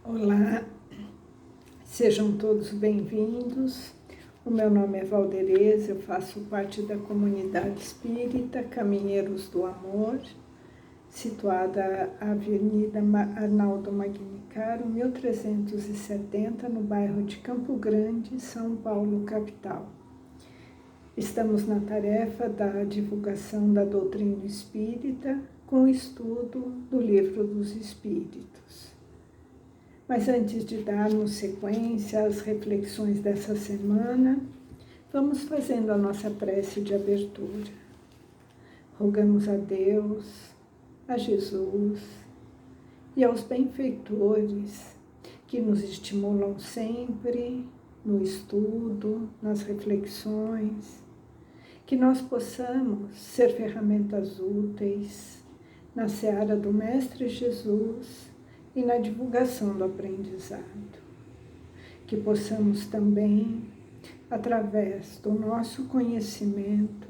Olá, sejam todos bem-vindos. O meu nome é Valdereza, eu faço parte da comunidade espírita Caminheiros do Amor, situada na Avenida Arnaldo Magnicaro, 1370, no bairro de Campo Grande, São Paulo, capital. Estamos na tarefa da divulgação da doutrina espírita com o estudo do Livro dos Espíritos. Mas antes de darmos sequência às reflexões dessa semana, vamos fazendo a nossa prece de abertura. Rogamos a Deus, a Jesus e aos benfeitores que nos estimulam sempre no estudo, nas reflexões, que nós possamos ser ferramentas úteis na seara do Mestre Jesus e na divulgação do aprendizado. Que possamos também, através do nosso conhecimento,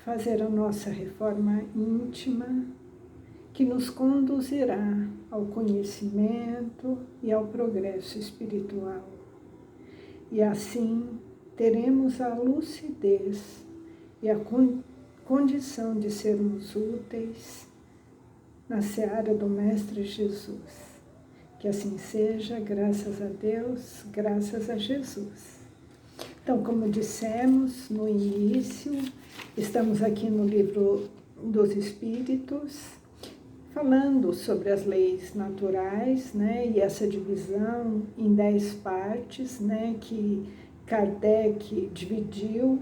fazer a nossa reforma íntima, que nos conduzirá ao conhecimento e ao progresso espiritual. E assim teremos a lucidez e a condição de sermos úteis na seara do Mestre Jesus. Que assim seja, graças a Deus, graças a Jesus. Então, como dissemos no início, estamos aqui no Livro dos Espíritos, falando sobre as leis naturais, e essa divisão em 10 partes, que Kardec dividiu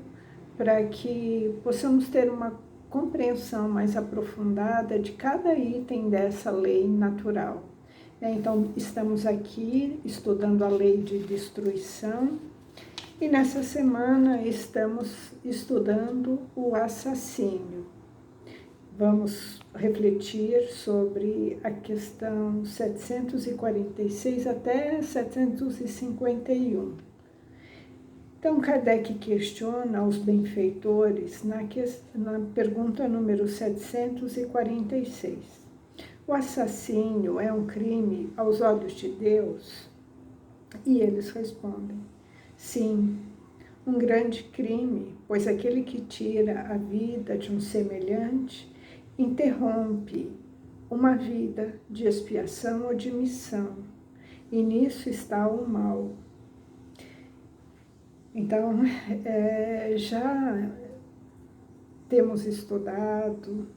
para que possamos ter uma compreensão mais aprofundada de cada item dessa lei natural. Então, estamos aqui estudando a lei de destruição e nessa semana estamos estudando o assassínio. Vamos refletir sobre a questão 746 até 751. Então, Kardec questiona os benfeitores na pergunta número 746. O assassínio é um crime aos olhos de Deus? E eles respondem, sim, um grande crime, pois aquele que tira a vida de um semelhante interrompe uma vida de expiação ou de missão, e nisso está o mal. Então, já temos estudado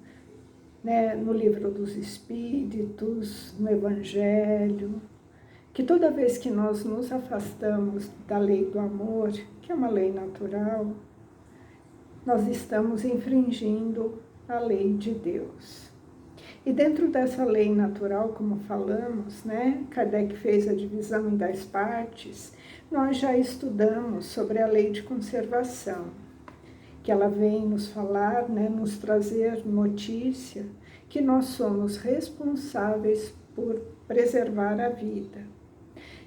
no Livro dos Espíritos, no Evangelho, que toda vez que nós nos afastamos da lei do amor, que é uma lei natural, nós estamos infringindo a lei de Deus. E dentro dessa lei natural, como falamos, Kardec fez a divisão em 10 partes. Nós já estudamos sobre a lei de conservação, que ela vem nos falar, nos trazer notícia que nós somos responsáveis por preservar a vida.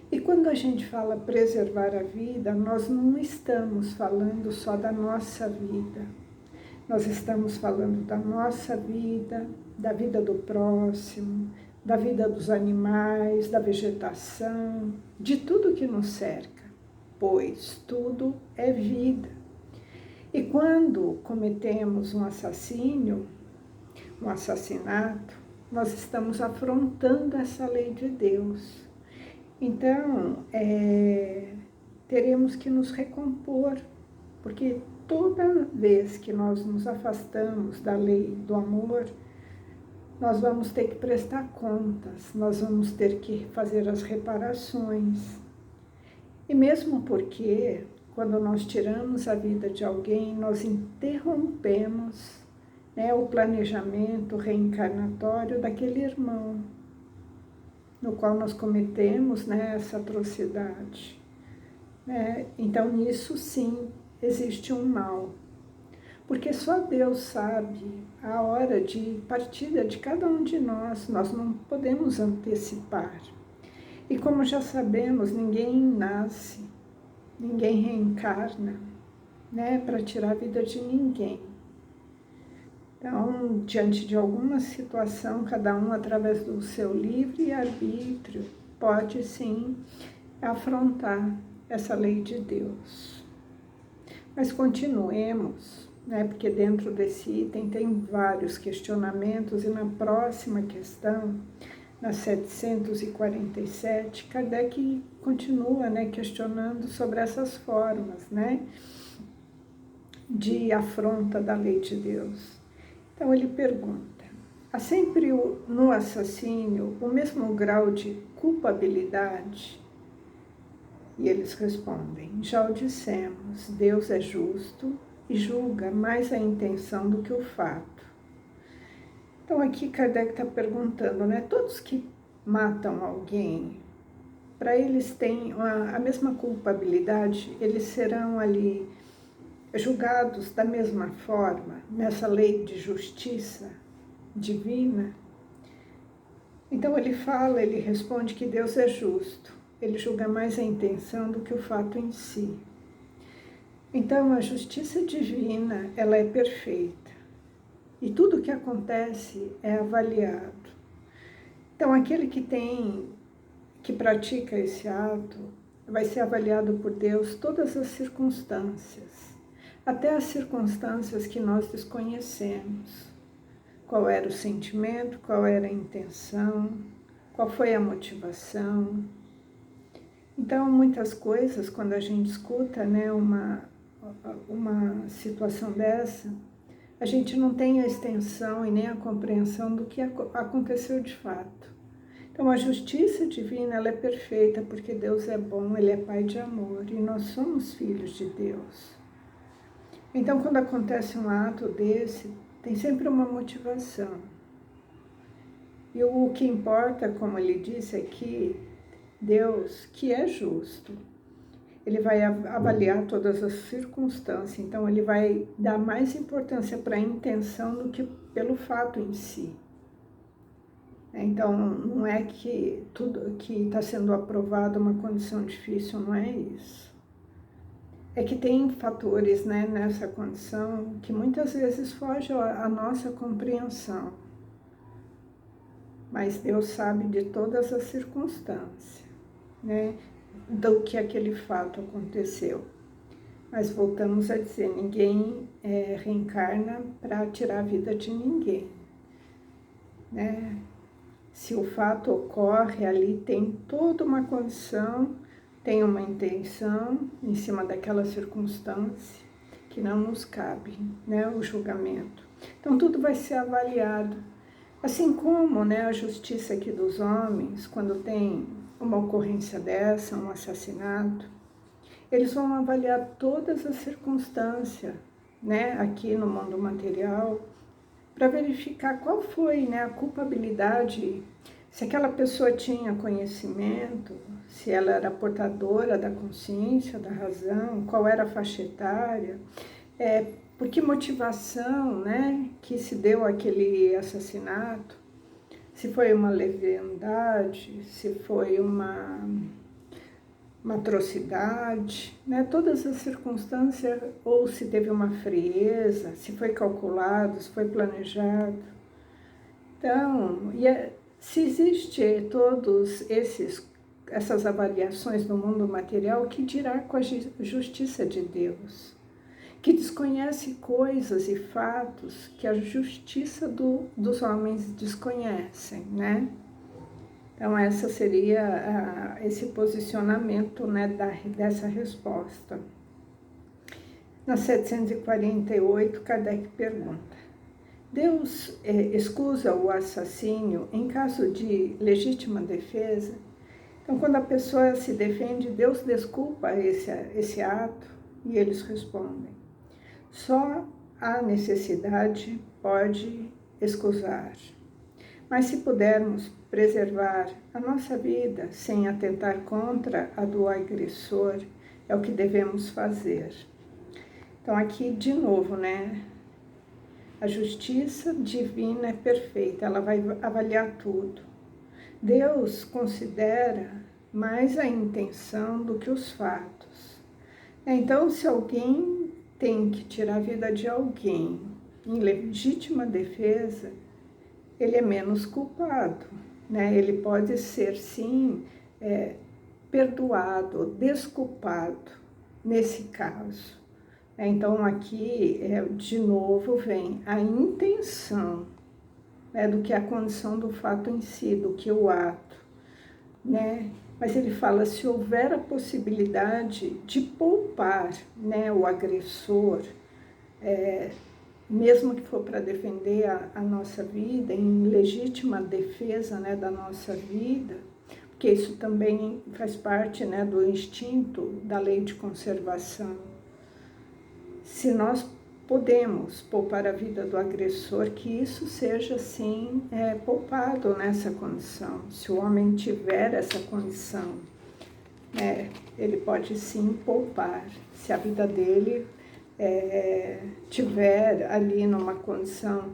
E quando a gente fala preservar a vida, nós não estamos falando só da nossa vida. Nós estamos falando da nossa vida, da vida do próximo, da vida dos animais, da vegetação, de tudo que nos cerca, pois tudo é vida. E quando cometemos um assassinato, nós estamos afrontando essa lei de Deus. Então, teremos que nos recompor, porque toda vez que nós nos afastamos da lei do amor, nós vamos ter que prestar contas, nós vamos ter que fazer as reparações. E mesmo porque, quando nós tiramos a vida de alguém, nós interrompemos o planejamento reencarnatório daquele irmão, no qual nós cometemos essa atrocidade. Então, nisso sim, existe um mal. Porque só Deus sabe a hora de partida de cada um de nós não podemos antecipar. E como já sabemos, ninguém nasce, ninguém reencarna, para tirar a vida de ninguém. Então, diante de alguma situação, cada um através do seu livre arbítrio, pode sim afrontar essa lei de Deus. Mas continuemos, né? Porque dentro desse item tem vários questionamentos, e na próxima questão, na 747, Kardec continua, né, questionando sobre essas formas, né, de afronta da lei de Deus. Então ele pergunta: há sempre no assassínio o mesmo grau de culpabilidade? E eles respondem: já o dissemos, Deus é justo e julga mais a intenção do que o fato. Então aqui Kardec está perguntando, né, todos que matam alguém, para eles têm a mesma culpabilidade, eles serão ali julgados da mesma forma, nessa lei de justiça divina? Então ele responde que Deus é justo, ele julga mais a intenção do que o fato em si. Então a justiça divina, ela é perfeita, e tudo o que acontece é avaliado. Então aquele que pratica esse ato vai ser avaliado por Deus todas as circunstâncias, até as circunstâncias que nós desconhecemos. Qual era o sentimento, qual era a intenção, qual foi a motivação. Então, muitas coisas, quando a gente escuta, né, uma situação dessa, a gente não tem a extensão e nem a compreensão do que aconteceu de fato. Então, a justiça divina, ela é perfeita, porque Deus é bom, Ele é Pai de amor, e nós somos filhos de Deus. Então, quando acontece um ato desse, tem sempre uma motivação. E o que importa, como ele disse aqui, Deus, que é justo, ele vai avaliar todas as circunstâncias, então ele vai dar mais importância para a intenção do que pelo fato em si. Então, não é que tudo que está sendo aprovado é uma condição difícil, não é isso. É que tem fatores, né, nessa condição que muitas vezes fogem à nossa compreensão. Mas Deus sabe de todas as circunstâncias, né, do que aquele fato aconteceu. Mas voltamos a dizer, ninguém reencarna para tirar a vida de ninguém, né? Se o fato ocorre, ali tem toda uma condição, tem uma intenção em cima daquela circunstância que não nos cabe, né, o julgamento. Então tudo vai ser avaliado, assim como, né, a justiça aqui dos homens, quando tem uma ocorrência dessa, um assassinato, eles vão avaliar todas as circunstâncias, né, aqui no mundo material, para verificar qual foi, né, a culpabilidade, se aquela pessoa tinha conhecimento, se ela era portadora da consciência, da razão, qual era a faixa etária, por que motivação, né, que se deu aquele assassinato, se foi uma leviandade, se foi uma atrocidade, né? Todas as circunstâncias, ou se teve uma frieza, se foi calculado, se foi planejado. Então, se existe todos essas avaliações no mundo material, que dirá com a justiça de Deus, que desconhece coisas e fatos que a justiça dos homens desconhecem, né? Então, essa seria esse posicionamento, né, dessa resposta. Na 748, Kardec pergunta: Deus excusa o assassínio em caso de legítima defesa? Então, quando a pessoa se defende, Deus desculpa esse ato? E eles respondem: só a necessidade pode excusar. Mas se pudermos preservar a nossa vida sem atentar contra a do agressor, é o que devemos fazer. Então aqui de novo, né? A justiça divina é perfeita, ela vai avaliar tudo. Deus considera mais a intenção do que os fatos. Então, se alguém tem que tirar a vida de alguém em legítima defesa, ele é menos culpado, né? Ele pode ser, sim, perdoado, desculpado nesse caso. Então aqui, de novo, vem a intenção, né, do que é a condição do fato em si, do que o ato, né? Mas ele fala, se houver a possibilidade de poupar, né, o agressor, mesmo que for para defender a nossa vida, em legítima defesa, né, da nossa vida, porque isso também faz parte, né, do instinto da lei de conservação. Se nós podemos poupar a vida do agressor, que isso seja, sim, poupado nessa condição. Se o homem tiver essa condição, ele pode, sim, poupar. Se a vida dele tiver ali numa condição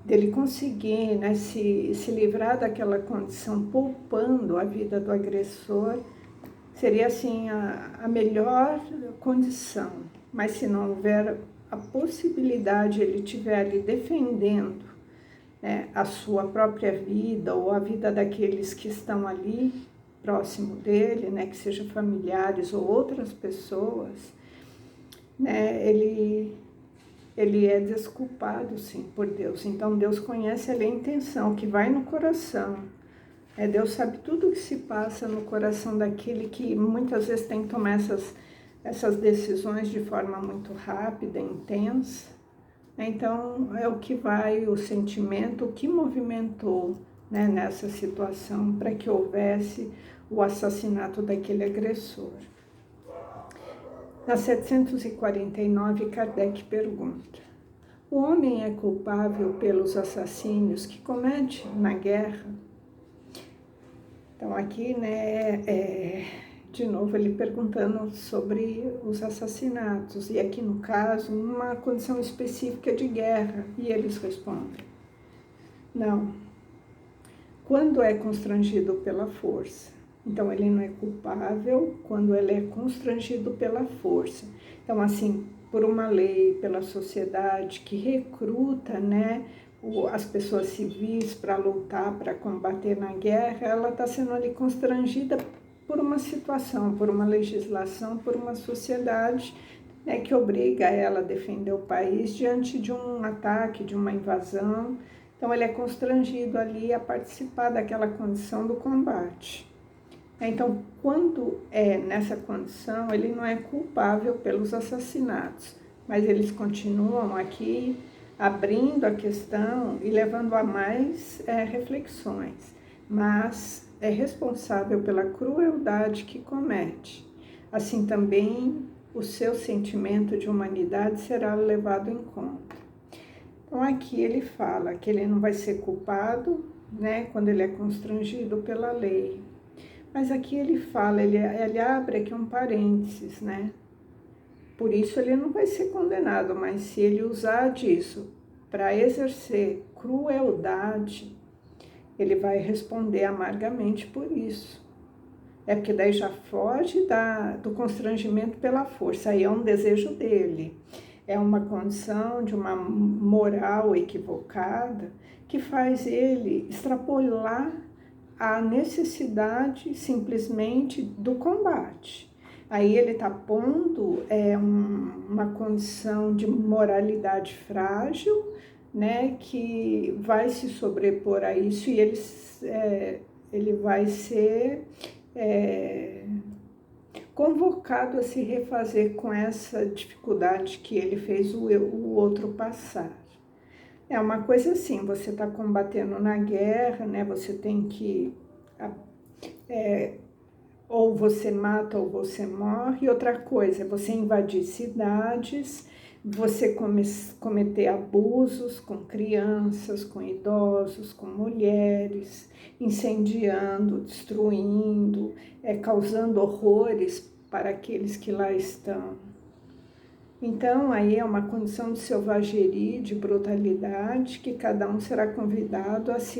dele conseguir, né, se livrar daquela condição, poupando a vida do agressor, seria, assim, a melhor condição. Mas se não houver a possibilidade, ele estiver ali defendendo, né, a sua própria vida ou a vida daqueles que estão ali próximo dele, né, que sejam familiares ou outras pessoas, né, ele é desculpado, sim, por Deus. Então Deus conhece ali a intenção, que vai no coração. Deus sabe tudo o que se passa no coração daquele que muitas vezes tem que tomar essas decisões de forma muito rápida, intensa. Então, é o que vai, o sentimento, o que movimentou, né, nessa situação para que houvesse o assassinato daquele agressor. Na 749, Kardec pergunta: o homem é culpável pelos assassínios que comete na guerra? Então, aqui, né, de novo, ele perguntando sobre os assassinatos, e aqui no caso, uma condição específica de guerra, e eles respondem: não, quando é constrangido pela força. Então, ele não é culpável quando ele é constrangido pela força. Então, assim, por uma lei, pela sociedade que recruta, né, as pessoas civis para lutar, para combater na guerra, ela está sendo ali constrangida por uma situação, por uma legislação, por uma sociedade, né, que obriga ela a defender o país diante de um ataque, de uma invasão. Então, ele é constrangido ali a participar daquela condição do combate. Então, quando é nessa condição, ele não é culpável pelos assassinatos, mas eles continuam aqui abrindo a questão e levando a mais reflexões, mas é responsável pela crueldade que comete. Assim também o seu sentimento de humanidade será levado em conta. Então aqui ele fala que ele não vai ser culpado, né, quando ele é constrangido pela lei. Mas aqui ele fala, ele abre aqui um parênteses, né? Por isso ele não vai ser condenado, mas se ele usar disso para exercer crueldade, ele vai responder amargamente por isso. Porque daí já foge do constrangimento pela força, aí é um desejo dele. É uma condição de uma moral equivocada que faz ele extrapolar a necessidade simplesmente do combate. Aí ele está pondo uma condição de moralidade frágil, né, que vai se sobrepor a isso e ele vai ser convocado a se refazer com essa dificuldade que ele fez o outro passar. É uma coisa assim, você está combatendo na guerra, né? Você tem que... ou você mata ou você morre. E outra coisa, você invadir cidades, você cometer abusos com crianças, com idosos, com mulheres, incendiando, destruindo, causando horrores para aqueles que lá estão. Então, aí é uma condição de selvageria, de brutalidade, que cada um será convidado a se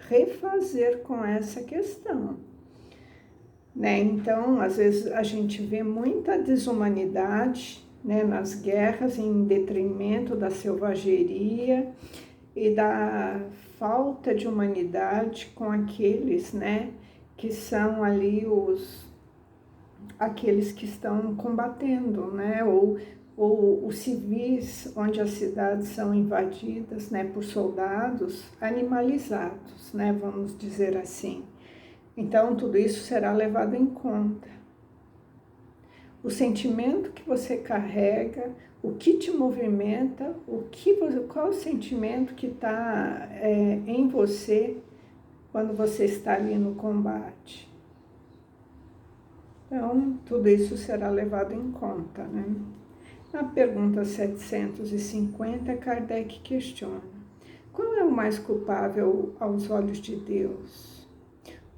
refazer com essa questão. Né? Então, às vezes a gente vê muita desumanidade, né, nas guerras, em detrimento da selvageria e da falta de humanidade com aqueles, né, que são ali aqueles que estão combatendo, né? Ou os civis, onde as cidades são invadidas, né, por soldados animalizados, né, vamos dizer assim. Então, tudo isso será levado em conta. O sentimento que você carrega, o que te movimenta, qual o sentimento que está em você quando você está ali no combate. Então, tudo isso será levado em conta, né? Na pergunta 750, Kardec questiona: qual é o mais culpável aos olhos de Deus?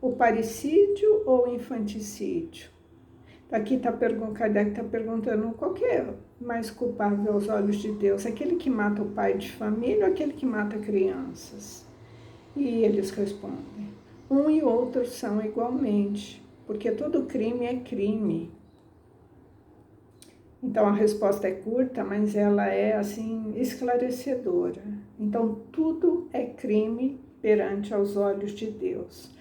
O parricídio ou o infanticídio? Aqui Kardec está perguntando qual que é mais culpável aos olhos de Deus, aquele que mata o pai de família ou aquele que mata crianças? E eles respondem: um e outro são igualmente, porque todo crime é crime. Então a resposta é curta, mas ela é assim esclarecedora. Então tudo é crime perante aos olhos de Deus.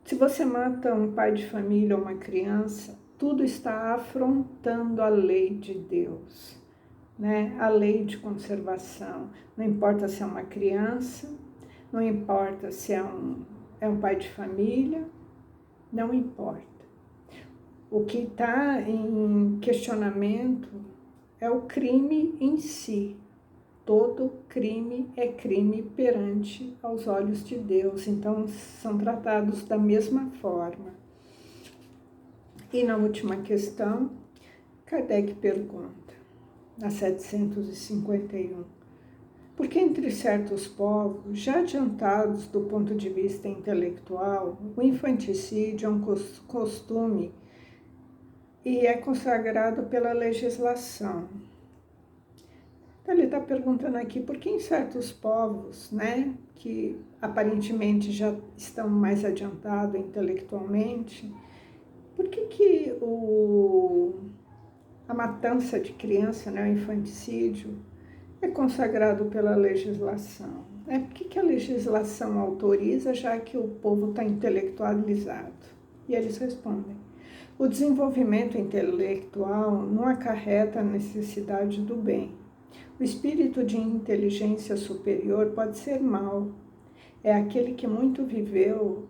Se você mata um pai de família ou uma criança, tudo está afrontando a lei de Deus, né? A lei de conservação. Não importa se é uma criança, não importa se é um pai de família, não importa. O que está em questionamento é o crime em si. Todo crime é crime perante aos olhos de Deus. Então, são tratados da mesma forma. E na última questão, Kardec pergunta, na 751, por que entre certos povos, já adiantados do ponto de vista intelectual, o infanticídio é um costume e é consagrado pela legislação? Então ele está perguntando aqui por que em certos povos, né, que aparentemente já estão mais adiantados intelectualmente, por que a matança de criança, né, o infanticídio, é consagrado pela legislação? Por que a legislação autoriza, já que o povo está intelectualizado? E eles respondem: o desenvolvimento intelectual não acarreta a necessidade do bem. O espírito de inteligência superior pode ser mau. É aquele que muito viveu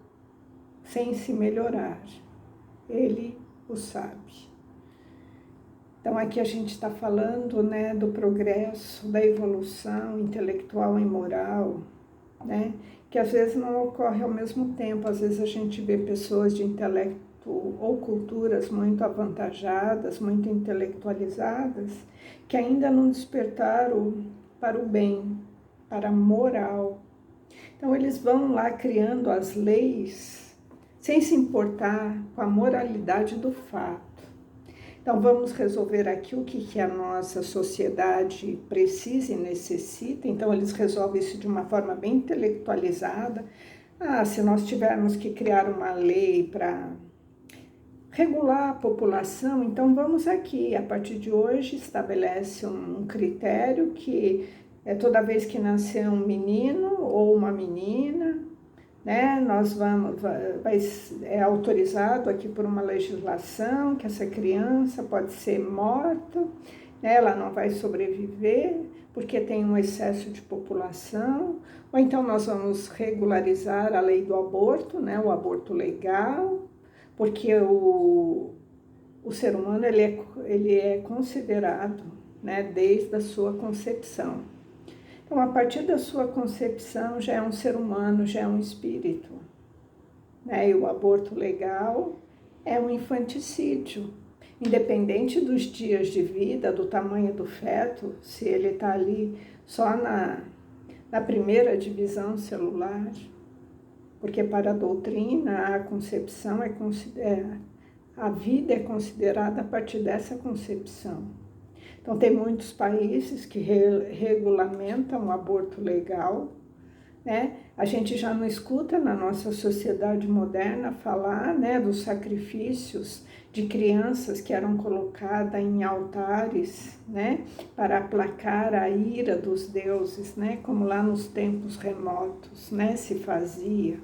sem se melhorar. Ele o sabe. Então aqui a gente está falando, né, do progresso, da evolução intelectual e moral, né, que às vezes não ocorre ao mesmo tempo. Às vezes a gente vê pessoas de intelecto ou culturas muito avantajadas, muito intelectualizadas, que ainda não despertaram para o bem, para a moral. Então eles vão lá criando as leis sem se importar com a moralidade do fato. Então vamos resolver aqui o que a nossa sociedade precisa e necessita. Então eles resolvem isso de uma forma bem intelectualizada. Se nós tivermos que criar uma lei para regular a população, então vamos aqui, a partir de hoje, estabelece um critério que toda vez que nascer um menino ou uma menina, né, é autorizado aqui por uma legislação que essa criança pode ser morta, né, ela não vai sobreviver porque tem um excesso de população, ou então nós vamos regularizar a lei do aborto, né, o aborto legal, porque o ser humano ele é considerado, né, desde a sua concepção. Então, a partir da sua concepção, já é um ser humano, já é um espírito, né? E o aborto legal é um infanticídio. Independente dos dias de vida, do tamanho do feto, se ele está ali só na primeira divisão celular, porque para a doutrina a concepção a vida é considerada a partir dessa concepção. Então tem muitos países que regulamentam o aborto legal, né? A gente já não escuta na nossa sociedade moderna falar, né, dos sacrifícios de crianças que eram colocadas em altares, né, para aplacar a ira dos deuses, né, como lá nos tempos remotos, né, se fazia,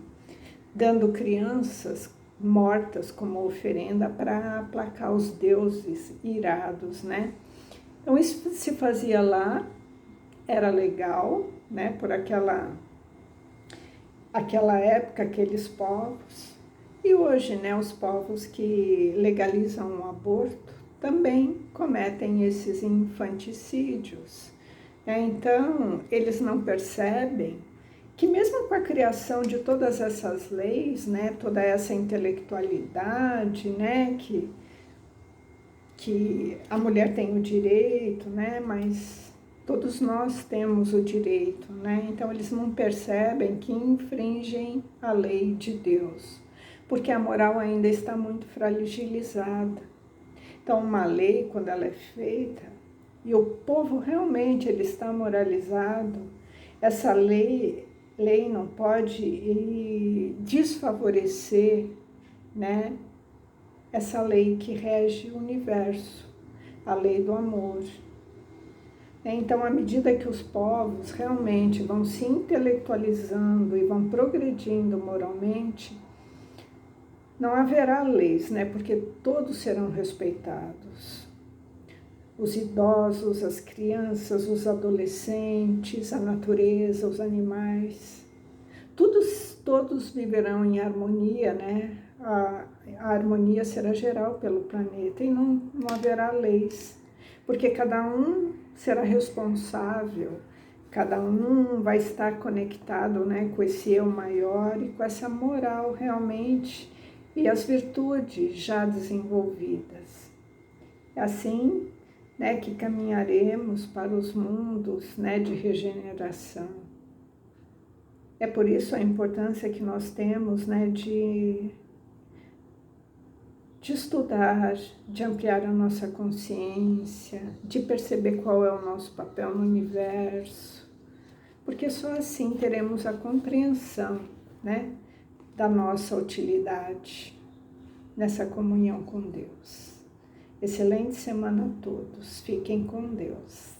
dando crianças mortas como oferenda para aplacar os deuses irados, né? Então isso se fazia lá, era legal, né? Por aquela época, aqueles povos. E hoje, né, os povos que legalizam o aborto também cometem esses infanticídios. Então, eles não percebem que mesmo com a criação de todas essas leis, né, toda essa intelectualidade, né, que a mulher tem o direito, né, mas todos nós temos o direito, né? Então eles não percebem que infringem a lei de Deus, porque a moral ainda está muito fragilizada. Então uma lei, quando ela é feita, e o povo realmente ele está moralizado, essa lei não pode desfavorecer, né, essa lei que rege o universo, a lei do amor. Então, à medida que os povos realmente vão se intelectualizando e vão progredindo moralmente, não haverá leis, né? Porque todos serão respeitados. Os idosos, as crianças, os adolescentes, a natureza, os animais, todos viverão em harmonia, né? A harmonia será geral pelo planeta e não haverá leis, porque cada um será responsável, cada um vai estar conectado, né, com esse eu maior e com essa moral realmente e as virtudes já desenvolvidas. É assim, né, que caminharemos para os mundos, né, de regeneração. É por isso a importância que nós temos, né, de estudar, de ampliar a nossa consciência, de perceber qual é o nosso papel no universo, porque só assim teremos a compreensão, né, da nossa utilidade nessa comunhão com Deus. Excelente semana a todos. Fiquem com Deus.